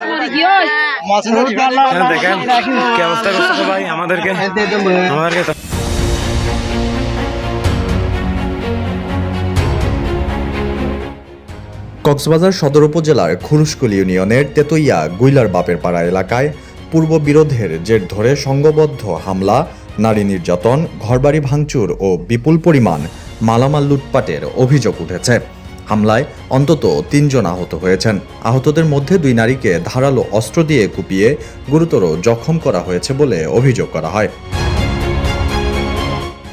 দেখেন কি অবস্থা করছে ভাই আমাদেরকে কক্সবাজার সদর উপজেলার খুরুশকুল ইউনিয়নের তেতইয়া গুইলার বাপের পাড়া এলাকায় পূর্ব বিরোধের জের ধরে সংঘবদ্ধ হামলা, নারী নির্যাতন, ঘরবাড়ি ভাঙচুর ও বিপুল পরিমাণ মালামাল লুটপাটের অভিযোগ উঠেছে। হামলায় অন্তত ৩ জন আহত হয়েছেন। আহতদের মধ্যে 2 নারীকে ধারালো অস্ত্র দিয়ে কুপিয়ে গুরুতর জখম করা হয়েছে বলে অভিযোগ করা হয়।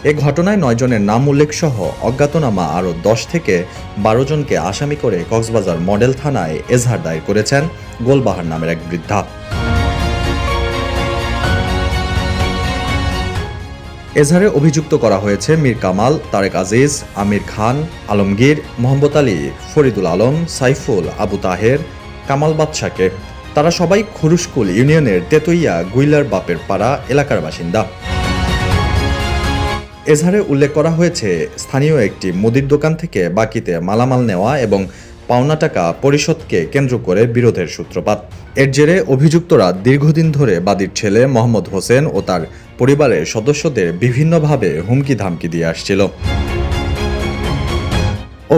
এ ঘটনায় 9 জনের নাম উল্লেখসহ অজ্ঞাতনামা আরও 10 থেকে 12 জনকে আসামি করে কক্সবাজার মডেল থানায় এজাহার দায়ের করেছেন গোলবাহার নামের এক বৃদ্ধা। এজাহারে অভিযুক্ত করা হয়েছে মীর কামাল, তারেক আজিজ, আমির খান, আলমগীর, মোহাম্মদ আলী, ফরিদুল আলম, সাইফুল, আবু তাহের, কামাল বাদশাকে। তারা সবাই খুরুশকুল ইউনিয়নের তেতইয়া গুইলার বাপের পাড়া এলাকার বাসিন্দা। এজাহারে উল্লেখ করা হয়েছে স্থানীয় একটি মুদির দোকান থেকে বাকিতে মালামাল নেওয়া এবং পাওনা টাকা পরিশোধকে কেন্দ্র করে বিরোধের সূত্রপাত। এর জেরে অভিযুক্তরা দীর্ঘদিন ধরে বাদীর ছেলে মোহাম্মদ হোসেন ও তার পরিবারের সদস্যদের বিভিন্নভাবে হুমকি ধামকি দিয়ে আসছিল।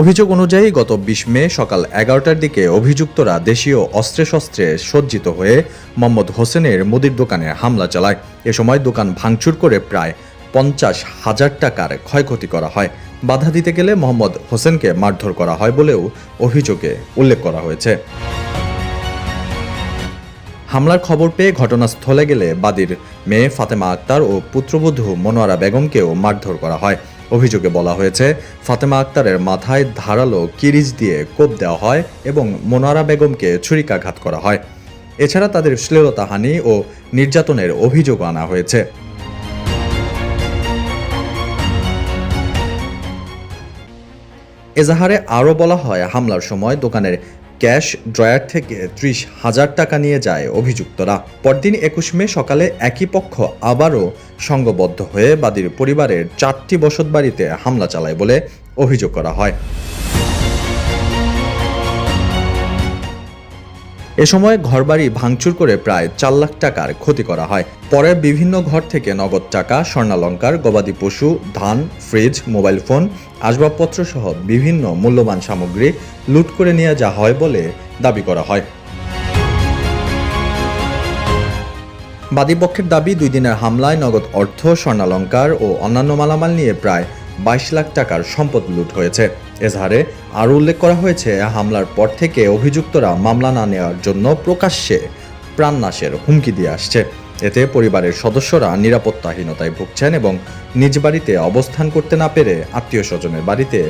অভিযোগ অনুযায়ী গত 20 মে সকাল 11টার দিকে অভিযুক্তরা দেশীয় অস্ত্রে শস্ত্রে সজ্জিত হয়ে মোহাম্মদ হোসেনের মুদির দোকানে হামলা চালায়। এ সময় দোকান ভাঙচুর করে প্রায় 50,000 টাকার ক্ষয়ক্ষতি করা হয়। বাধা দিতে গেলে মোহাম্মদ হোসেনকে মারধর করা হয় বলেও অভিযোগে উল্লেখ করা হয়েছে। হামলার খবর পেয়ে ঘটনাস্থলে গেলে বাদীর মেয়ে ফাতেমা আক্তার ও পুত্রবধূ মনোয়ারা বেগমকেও মারধর করা হয়। অভিযোগে বলা হয়েছে, ফাতেমা আক্তারের মাথায় ধারালো কিরিচ দিয়ে কোপ দেওয়া হয় এবং মনোয়ারা বেগমকে ছুরিকাঘাত করা হয়। এছাড়া তাদের শ্লীলতাহানি ও নির্যাতনের অভিযোগ আনা হয়েছে। এজাহারে আরও বলা হয়, হামলার সময় দোকানের ক্যাশ ড্রয়ার থেকে 30,000 টাকা নিয়ে যায় অভিযুক্তরা। পরদিন 21 মে সকালে একই পক্ষ আবারও সংঘবদ্ধ হয়ে বাদীর পরিবারের 4টি বসতবাড়িতে হামলা চালায় বলে অভিযোগ করা হয়। এ সময় ঘরবাড়ি ভাঙচুর করে প্রায় 4 লাখ টাকার ক্ষতি করা হয়। পরে বিভিন্ন ঘর থেকে নগদ টাকা, স্বর্ণালংকার, গবাদি পশু, ধান, ফ্রিজ, মোবাইল ফোন, আসবাবপত্র সহ বিভিন্ন মূল্যবান সামগ্রী লুট করে নিয়ে যাওয়া হয় বলে দাবি করা হয়। বাদীপক্ষের দাবি, 2 দিনের হামলায় নগদ অর্থ, স্বর্ণালংকার ও অন্যান্য মালামাল নিয়ে প্রায় 22 লাখ টাকার সম্পদ লুট হয়েছে। এজাহারে আরও উল্লেখ করা হয়েছে, হামলার পর থেকে অভিযুক্তরা মামলা না নেওয়ার জন্য প্রকাশ্যে প্রাণনাশের হুমকি দিয়ে আসছে। এতে পরিবারের সদস্যরা নিরাপত্তাহীনতায় ভুগছেন এবং নিজ বাড়িতে অবস্থান করতে না পেরে আত্মীয় স্বজনের বাড়িতে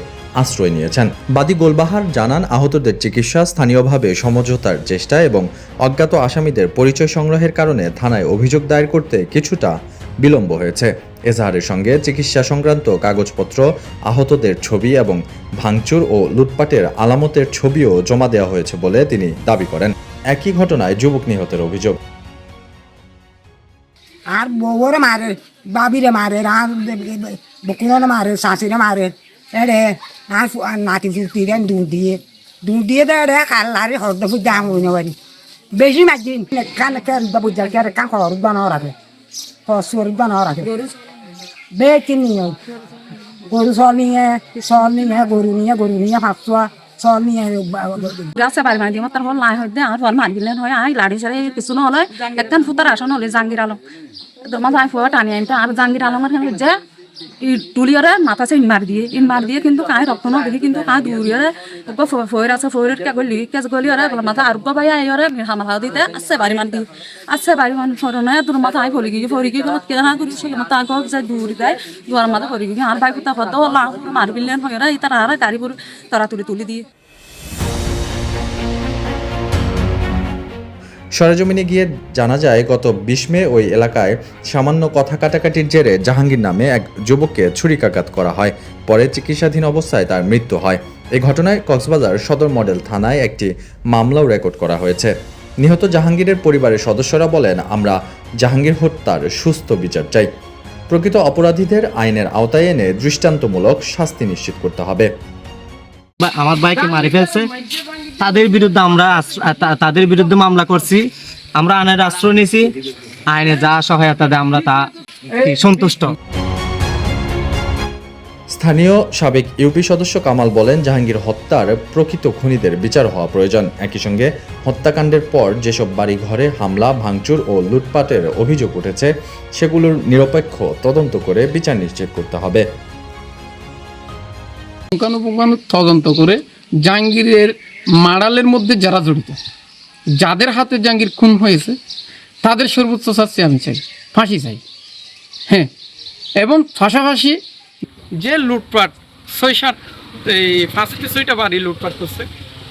আশ্রয় নিয়েছেন। বাদী গোলবাহার জানান, আহতদের চিকিৎসা, স্থানীয়ভাবে সমঝোতার চেষ্টা এবং অজ্ঞাত আসামিদের পরিচয় সংগ্রহের কারণে থানায় অভিযোগ দায়ের করতে কিছুটা বিলম্ব হয়েছে। এজাহারের সঙ্গে চিকিৎসা সংক্রান্ত কাগজপত্র, আহতদের ছবি এবং ভাঙচুর ও লুটপাটের আলামতের ছবিও জমা দেওয়া হয়েছে বলে তিনি দাবি করেন। একই ঘটনায় যুবক নিহতের অভিযোগ। আর বউরে মারে, বাবিরে মারে, আর বকুরে মারে, শাশুড়ে মারে, এড়ে আর নাতি ফুটিরে দুধ দিয়ে দেয় খাল্লারে হরদ ফুট দাম হইনে পারি বেশি মারদিন কান বুঝার কে কান খরচ বানাও রাখে, শরীর বানাও রাখে বেশি নিয়ে গরু সল নিয়ে গরু নিয়ে ফাঁসুয়া সল নিয়ে গাছে বাড়ি মারি দিয়ে তারপর লাই হয় আর ফল মারি দিলেন হয় আই লাড়ি সারে কিছু নহলে একখান ফুতার আসন হলে জাহাঙ্গীর আলম তোমার আই ফুয়া টানি আনতে আর জাহাঙ্গীর আলমের যে টুলিয়ারে মাথা সে ইন মার দিয়ে কিন্তু কায় রক্ত ন দেখি কিন্তু কায় দূরিয়ারে ফয়ের আছে ফয়ের কে গলি কে গলিয়ারে মাথা আর গো ভাই আইরে হামলা দিতে আছে বাড়ি মান দি আছে বাড়ি মান সরনে তোর মাথা আই ফলি গিয়ে কে না করি সে মাথা গো যে দূর দেয় দুয়ার মাথা ফলি গিয়ে আর ভাই কুতা ফত লা মার বিলেন হয়রা ইতার আর গাড়ি পুরো তারা তুলি দিয়ে। সরেজমিনে গিয়ে জানা যায়, গত 20 মে ওই এলাকায় সামান্য কথা কাটাকাটির জেরে জাহাঙ্গীর নামে এক যুবককে ছুরিকাঘাত করা হয়। পরে চিকিৎসাধীন অবস্থায় তার মৃত্যু হয়। এই ঘটনায় কক্সবাজার সদর মডেল থানায় একটি মামলাও রেকর্ড করা হয়েছে। নিহত জাহাঙ্গীরের পরিবারের সদস্যরা বলেন, আমরা জাহাঙ্গীর হত্যার সুস্থ বিচার চাই। প্রকৃত অপরাধীদের আইনের আওতায় এনে দৃষ্টান্তমূলক শাস্তি নিশ্চিত করতে হবে। আমার ভাইকে মারি ফেলছে, তাদের বিরুদ্ধে তাদের বিরুদ্ধে মামলা করছি, আমরা আইনের আশ্রয় নিয়েছি, আইনে যা সহায়তা দেয় আমরা তা সন্তুষ্ট। স্থানীয় সাবেক ইউপি সদস্য কামাল বলেন, জাহাঙ্গীর হত্যার প্রকৃত খুনিদের বিচার হওয়া প্রয়োজন। একই সঙ্গে হত্যাকাণ্ডের পর যেসব বাড়ি ঘরে হামলা, ভাঙচুর ও লুটপাটের অভিযোগ উঠেছে সেগুলোর নিরপেক্ষ তদন্ত করে বিচার নিশ্চিত করতে হবে। পুঙ্খানুপুঙ্খানু তদন্ত করে জাহাঙ্গীরের মার্ডারের মধ্যে যারা জড়িত, যাদের হাতে জাহাঙ্গীর খুন হয়েছে তাদের সর্বোচ্চ শাস্তি আমি চাই, ফাঁসি চাই। হ্যাঁ, এবং পাশাপাশি যে লুটপাট 6-7 এই 5-6টা বাড়ি লুটপাট করছে,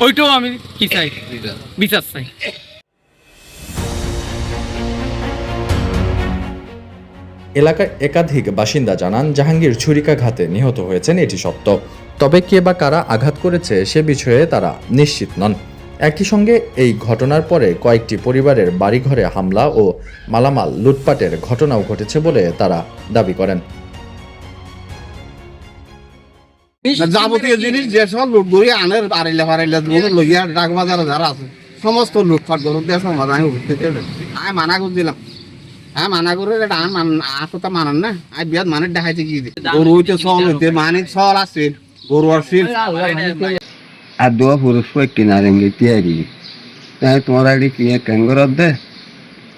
ওইটাও আমি কি চাই, বিচার চাই। এলাকার একাধিক বাসিন্দা জানান, জাহাঙ্গীর ছুরিকাঘাতে নিহত হয়েছেন এটি সত্য, তবে কে বা কারা আঘাত করেছে সে বিষয়ে তারা নিশ্চিত নন। একই সঙ্গে এই ঘটনার পরে কয়েকটি পরিবারের বাড়িঘরে হামলা ও মালামাল লুটপাটের ঘটনাও ঘটেছে বলে তারা দাবি করেন। যাবতীয় জিনিস যেসব লুটগুড়ি আনের আড়াইলে লইয়া ডাক বাজারে যারা আছে সমস্ত লুটপাট গরু দিয়ে সমাজ আমি আমি মানা করে দিলাম, আমি মানা করে আসতে মানান না, আমি বিয়াত মানে দেখাইতে কি গরু হইতে চল হইতে মানে চল আছে গরু আর ফিল আর দোয়া পুরুষ কিনারে তিয়ারি তাই তোমার আগে কিনে ক্যাঙ্গর দে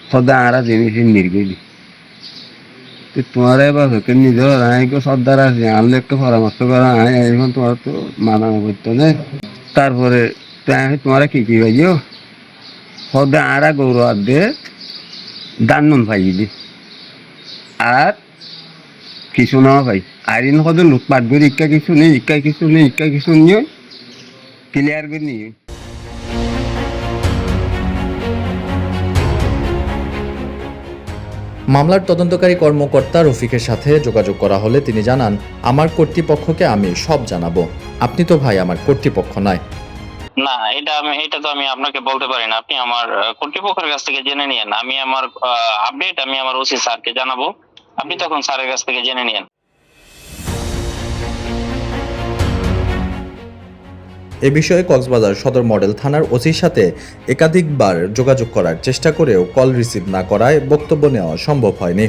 সদা আরা জিনিস নির্গলি তোমার এবার হকে নিজের আইকে সর্দার আছে আনলে একটু পরামর্শ করা হয়, এখন তোমার তো মানা করতো না। তারপরে তোমার কি কি ভাইও সদা আরা গরু আর দে দান নুন পাইলি আর কিছু না ভাই আইন সদে লুটপাট করে ইক্কা কিছু নেই, ইক্কা কিছু নেই, ইক্কা কিছু নিয়ে ক্লিয়ার করে নিয়ে। মামলার তদন্তকারী কর্মকর্তা রফিকের সাথে যোগাযোগ করা হলে তিনি জানান, আমার কর্তৃপক্ষকে আমি সব জানাবো, আপনি তো ভাই আমার কর্তৃপক্ষ নয়। না, এটা তো আমি আপনাকে বলতে পারি না, আপনি আমার কর্তৃপক্ষের কাছ থেকে জেনে নিয়েন। আমি আমার আপডেট আমি আমার ওসি স্যারকে জানাবো, আপনি তখন স্যারের কাছ থেকে জেনে নিয়েন। এ বিষয়ে কক্সবাজার সদর মডেল থানার ওসির সাথে একাধিকবার যোগাযোগ করার চেষ্টা করেও কল রিসিভ না করায় বক্তব্য নেওয়া সম্ভব হয়নি।